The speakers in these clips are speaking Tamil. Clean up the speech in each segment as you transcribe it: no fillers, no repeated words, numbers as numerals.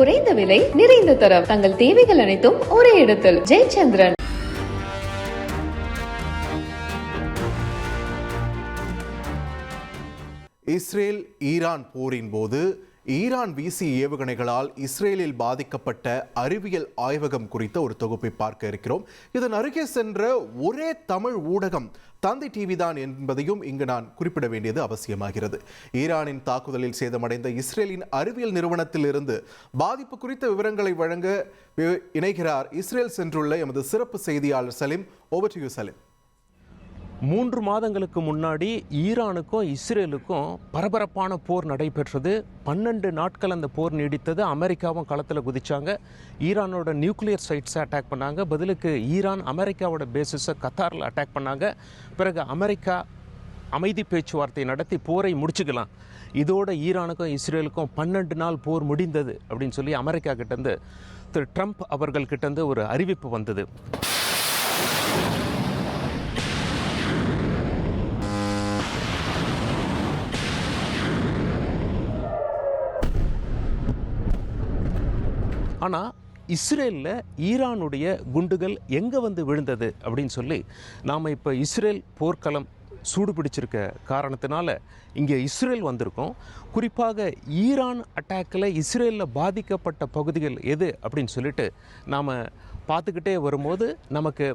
குறைந்த விலை நிறைந்த தரம் தங்கள் தேவைகள் அனைத்தும் ஒரே இடத்தில் ஜெயச்சந்திரன். இஸ்ரேல் ஈரான் போரின் போது ஈரான் வீசிய ஏவுகணைகளால் இஸ்ரேலில் பாதிக்கப்பட்ட அறிவியல் ஆய்வகம் குறித்த ஒரு தொகுப்பை பார்க்க இருக்கிறோம். இதன் அருகே சென்ற ஒரே தமிழ் ஊடகம் தந்தி டிவி தான் என்பதையும் இங்கு நான் குறிப்பிட வேண்டியது அவசியமாகிறது. ஈரானின் தாக்குதலில் சேதமடைந்த இஸ்ரேலின் அறிவியல் நிறுவனத்தில் இருந்து பாதிப்பு குறித்த விவரங்களை வழங்க இணைகிறார் இஸ்ரேல் சென்றுள்ள எமது சிறப்பு செய்தியாளர் Salim. Over to you Salim. 3 மாதங்களுக்கு முன்னாடி ஈரானுக்கும் இஸ்ரேலுக்கும் பரபரப்பான போர் நடைபெற்றது. 12 நாட்கள் அந்த போர் நீடித்தது. அமெரிக்காவும் களத்தில் குதிச்சாங்க. ஈரானோட நியூக்ளியர் சைட்ஸை அட்டாக் பண்ணாங்க. பதிலுக்கு ஈரான் அமெரிக்காவோட பேசிஸை கத்தாரில் அட்டாக் பண்ணாங்க. பிறகு அமெரிக்கா அமைதி பேச்சுவார்த்தை நடத்தி போரை முடிச்சுக்கலாம், இதோட ஈரானுக்கும் இஸ்ரேலுக்கும் 12 நாள் போர் முடிந்தது அப்படின்னு சொல்லி அமெரிக்கா கிட்டேருந்து திரு ட்ரம்ப் அவர்கள் கிட்டேருந்து ஒரு அறிவிப்பு வந்தது. ஆனால் இஸ்ரேலில் ஈரானுடைய குண்டுகள் எங்கே வந்து விழுந்தது அப்படின்னு சொல்லி நாம் இப்போ இஸ்ரேல் போர்க்களம் சூடு பிடிச்சிருக்க காரணத்தினால இங்கே இஸ்ரேல் வந்திருக்கோம். குறிப்பாக ஈரான் அட்டாக்கில் இஸ்ரேலில் பாதிக்கப்பட்ட பகுதிகள் எது அப்படின்னு சொல்லிட்டு நாம் பார்த்துக்கிட்டே வரும்போது நமக்கு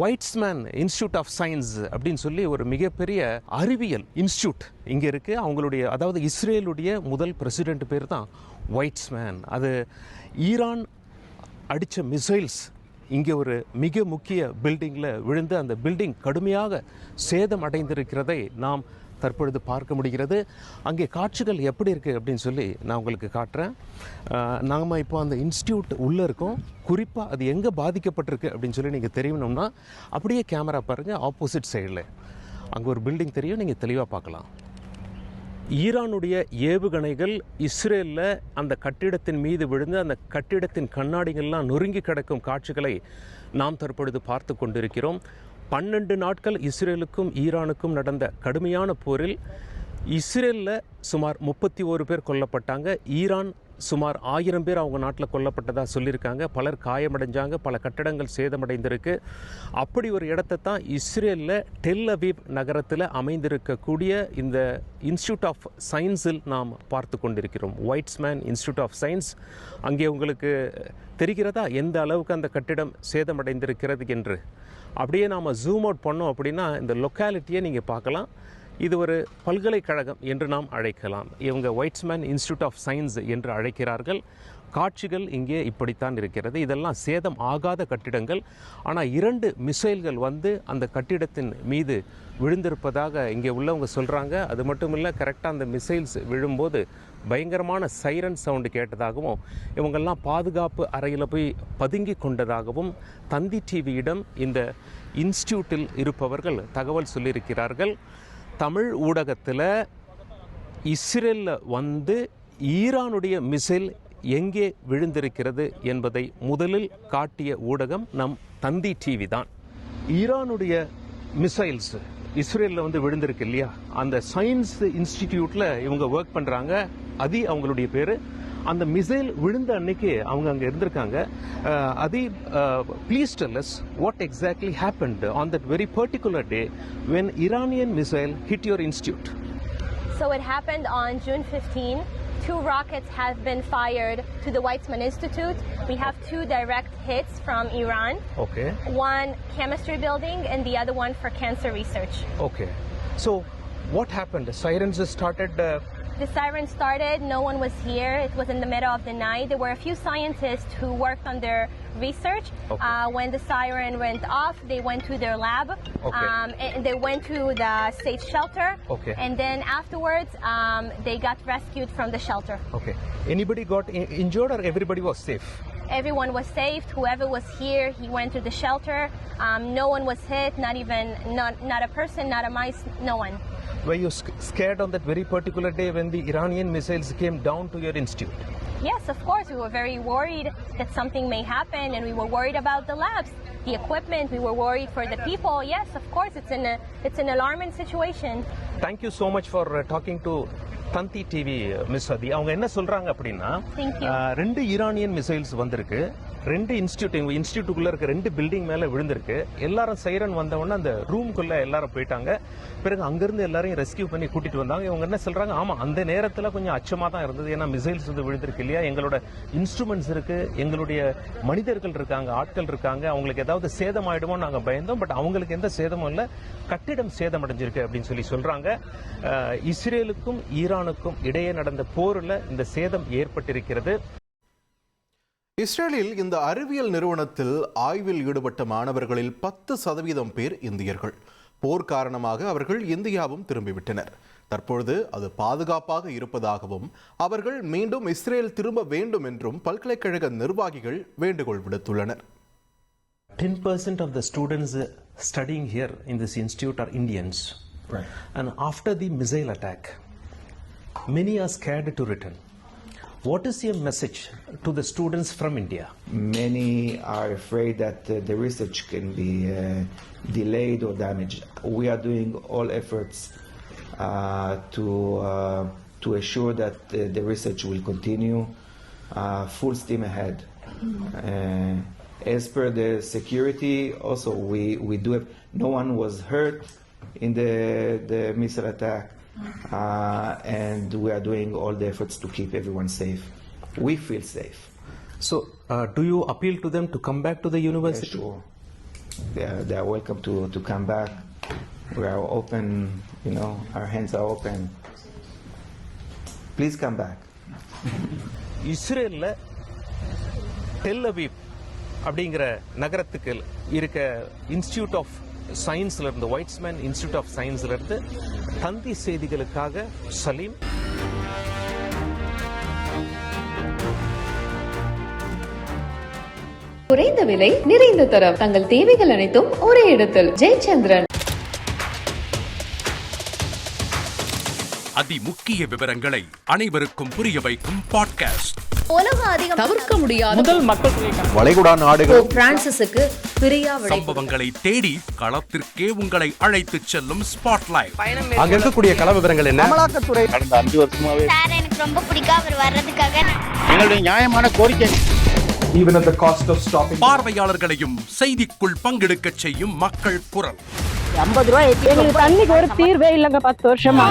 வைட்ஸ்மேன் இன்ஸ்டியூட் ஆஃப் சயின்ஸ் அப்படின்னு சொல்லி ஒரு மிகப்பெரிய அறிவியல் இன்ஸ்டியூட் இங்கே இருக்குது. அவங்களுடைய அதாவது இஸ்ரேலுடைய முதல் பிரசிடென்ட் பேர் தான் வைட்ஸ்மேன். அது ஈரான் அடித்த மிசைல்ஸ் இங்கே ஒரு மிக முக்கிய பில்டிங்கில் விழுந்து அந்த பில்டிங் கடுமையாக சேதம் அடைந்திருக்கிறதை நாம் தற்பொழுது பார்க்க முடிகிறது. அங்கே காட்சிகள் எப்படி இருக்குது அப்படின்னு சொல்லி நான் உங்களுக்கு காட்டுறேன். நாம் இப்போ அந்த இன்ஸ்டியூட் உள்ளே இருக்கோம். குறிப்பாக அது எங்கே பாதிக்கப்பட்டிருக்கு அப்படின்னு சொல்லி நீங்கள் தெரியணும்னா அப்படியே கேமரா பாருங்கள், ஆப்போசிட் சைடில் அங்கே ஒரு பில்டிங் தெரியும், நீங்கள் தெளிவாக பார்க்கலாம். ஈரானுடைய ஏவுகணைகள் இஸ்ரேலில் அந்த கட்டிடத்தின் மீது விழுந்து அந்த கட்டிடத்தின் கண்ணாடிகள்லாம் நொறுங்கி கிடக்கும் காட்சிகளை நாம் தற்பொழுது பார்த்து கொண்டிருக்கிறோம். 12 நாட்கள் இஸ்ரேலுக்கும் ஈரானுக்கும் நடந்த கடுமையான போரில் இஸ்ரேலில் சுமார் 31 பேர் கொல்லப்பட்டாங்க. ஈரான் சுமார் 1000 பேர் அவங்க நாட்டில் கொல்லப்பட்டதாக சொல்லியிருக்காங்க. பலர் காயமடைஞ்சாங்க, பல கட்டடங்கள் சேதமடைந்திருக்கு. அப்படி ஒரு இடத்தை தான் இஸ்ரேலில் டெல் அவீவ் நகரத்தில் அமைந்திருக்கக்கூடிய இந்த இன்ஸ்டியூட் ஆஃப் சயின்ஸில் நாம் பார்த்து கொண்டிருக்கிறோம். வைட்ஸ்மேன் இன்ஸ்டியூட் ஆஃப் சயின்ஸ். அங்கே உங்களுக்கு தெரிகிறதா எந்த அளவுக்கு அந்த கட்டிடம் சேதமடைந்திருக்கிறது என்று? அப்படியே நாம் ஜூம் அவுட் பண்ணோம் அப்படின்னா இந்த லொக்காலிட்டியை நீங்கள் பார்க்கலாம். இது ஒரு பல்கலைக்கழகம் என்று நாம் அழைக்கலாம். இவங்க வைட்ஸ்மேன் இன்ஸ்டியூட் ஆஃப் சயின்ஸ் என்று அழைக்கிறார்கள். காட்சிகள் இங்கே இப்படித்தான் இருக்கிறது. இதெல்லாம் சேதம் ஆகாத கட்டிடங்கள். ஆனால் 2 மிசைல்கள் வந்து அந்த கட்டிடத்தின் மீது விழுந்திருப்பதாக இங்கே உள்ளவங்க சொல்கிறாங்க. அது மட்டும் இல்லை, கரெக்டாக அந்த மிசைல்ஸ் விழும்போது பயங்கரமான சைரன் சவுண்டு கேட்டதாகவும் இவங்கெல்லாம் பாதுகாப்பு அறையில் போய் பதுங்கி கொண்டதாகவும் தந்தி டிவியிடம் இந்த இன்ஸ்டியூட்டில் இருப்பவர்கள் தகவல் சொல்லியிருக்கிறார்கள். தமிழ் ஊடகத்தில் இஸ்ரேலில் வந்து ஈரானுடைய மிசைல் எங்கே விழுந்திருக்கிறது என்பதை முதலில் காட்டிய ஊடகம் நம் தந்தி டிவி தான். ஈரானுடைய மிசைல்ஸ் இஸ்ரேலில் வந்து விழுந்திருக்கு இல்லையா, அந்த சயின்ஸ் இன்ஸ்டிடியூட்டில் இவங்க ஒர்க் பண்ணுறாங்க. அதி அவங்களுடைய பேர். அந்த மிசைல் விழுந்த அன்னைக்கு அவங்க அங்கே இருந்திருக்காங்க. அதி, please tell us what exactly happened on that very particular day when Iranian missile hit your institute. So it happened on June 15. 2 rockets have been fired to the Weizmann Institute. We have 2 direct hits from Iran. Okay. One chemistry building and the other one for cancer research. Okay. So what happened? The sirens started... The siren started, no one was here. It was in the middle of the night. There were a few scientists who worked on their research. Okay. When the siren went off, they went to their lab. Okay. And they went to the state shelter. Okay. And then afterwards, they got rescued from the shelter. Okay. Anybody got injured or everybody was safe? Everyone was saved. Whoever was here, he went to the shelter. No one was hit, not a person, not a mice, no one. Were you scared on that very particular day when the Iranian missiles came down to your institute? Yes, of course. We were very worried that something may happen, and we were worried about the labs, the equipment. We were worried for the people. Yes, of course. It's an alarming situation. Thank you so much for talking to Thanthi TV miss அதி. அவங்க என்ன சொல்றாங்க அப்படின்னா, 2 ஈரானியன் மிசைல்ஸ் வந்திருக்கு, 2 இன்ஸ்டியூட்டுக்குள்ள இருக்க 2 பில்டிங் மேல விழுந்திருக்கு. எல்லாரும் சைரன் வந்தவொடனே அந்த ரூம்குள்ள எல்லாரும் போயிட்டாங்க. பிறகு அங்கிருந்து எல்லாரையும் ரெஸ்கியூ பண்ணி கூட்டிட்டு வந்தாங்க. இவங்க என்ன சொல்றாங்க, ஆமா அந்த நேரத்துல கொஞ்சம் அச்சமா தான் இருந்தது, ஏன்னா மிசைல்ஸ் வந்து விழுந்திருக்கு இல்லையா, எங்களோட இன்ஸ்ட்ருமெண்ட்ஸ் இருக்கு, எங்களுடைய மனிதர்கள் இருக்காங்க, ஆட்கள் இருக்காங்க, அவங்களுக்கு ஏதாவது சேதம் ஆயிடுமோ நாங்க பயந்தோம். பட் அவங்களுக்கு எந்த சேதமும் இல்லை, கட்டிடம் சேதம் அடைஞ்சிருக்கு அப்படின்னு சொல்றாங்க. இஸ்ரேலுக்கும் ஈரானுக்கும் இடையே நடந்த போர்ல இந்த சேதம் ஏற்பட்டிருக்கிறது. இஸ்ரேலில் இந்த அறிவியல் நிறுவனத்தில் ஆய்வில் ஈடுபட்ட மாணவர்களில் 10% பேர் இந்தியர்கள். போர் காரணமாக அவர்கள் இந்தியாவும் திரும்பிவிட்டனர். தற்பொழுது அது பாதுகாப்பாக இருப்பதாகவும் அவர்கள் மீண்டும் இஸ்ரேல் திரும்ப வேண்டும் என்றும் பல்கலைக்கழக நிர்வாகிகள் வேண்டுகோள் விடுத்துள்ளனர். 10% of the students studying here in this institute are Indians. Right. And after the missile attack, many are scared to return. What is your message to the students from India? Many are afraid that the research can be delayed or damaged. We are doing all efforts to assure that the research will continue full steam ahead. As per the security, also we do have, no one was hurt in the missile attack, and we are doing all the efforts to keep everyone safe. We feel safe. So, do you appeal to them to come back to the university? Sure. They are welcome to come back. We are open, our hands are open. Please come back. இஸ்ரேல்ல டெல் அவீவ் அப்படிங்கிற நகரத்துக்கு இருக்க இன்ஸ்டிடியூட் ஆஃப் சயின்ஸ்ல இருந்து, வைட்ஸ்மேன் இன்ஸ்டிடியூட் ஆஃப் சயின்ஸ்ல இருந்து தந்தி செய்திகளுக்காக சலீம். குறைந்த விலை நிறைந்த தரம், தங்கள் தேவைகள் அனைத்தும் ஒரே இடத்தில். ஜெயச்சந்திரன். அதிமுக்கிய விவரங்களை அனைவருக்கும் புரிய வைக்கும் பாட்காஸ்ட். தவிர்க்க முடியாத முதல் மக்கள் வளைகுடா நாடுகள் பிரான்சிஸுக்கு பிரியா சம்பவங்களை தேடி களத்திற்கே உங்களை அழைத்து செல்லும் ஸ்பாட்லைட். அங்க இருக்கக்கூடிய கள விவரங்கள் என்ன? அமலாக்கத்துறை கடந்த 5 வருஷமாவே சார் எனக்கு ரொம்ப பிடிக்கும் அவர் வர்றதுக்காக. எங்களுடைய நியாயமான கோரிக்கை. Even at the cost of stopping. பார்வையாளர்களையும் செய்திக்குள் பங்கெடுக்க செய்யும் மக்கள் குரல். 50 ரூபாய் எங்களுக்கு தண்ணிக்கு ஒரு தீர்வே இல்லங்க 10 வருஷமா.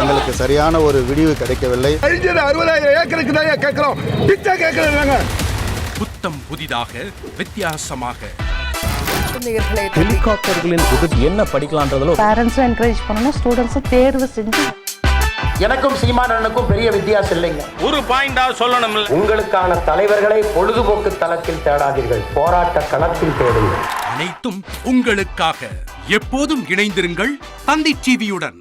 எங்களுக்கு சரியான ஒரு விடிவு கிடைக்கவில்லை. 60,000 ஏக்கருக்கு தான் கேக்குறோம், பிச்சை கேக்குறாங்க. புத்தம் புதிதாக வித்தியாசமாக ஹெலிகாப்டர்களின் உதவி என்ன படிக்கலாம்ன்றதுல பேரண்ட்ஸும் என்கரேஜ் பண்ணணும், ஸ்டூடெண்ட்ஸும் தேர்வு செஞ்சு. எனக்கும் சீமானனுக்கும் பெரிய வித்தியாசம் இல்லைங்க. ஒரு பாயிண்டா சொல்லணும். உங்களுக்கான தலைவர்களை பொழுதுபோக்கு தளத்தில் தேடாதீர்கள், போராட்ட களத்தில் தேடுங்கள். அனைத்தும் உங்களுக்காக. எப்போதும் இணைந்திருங்கள் தந்தி டிவியுடன்.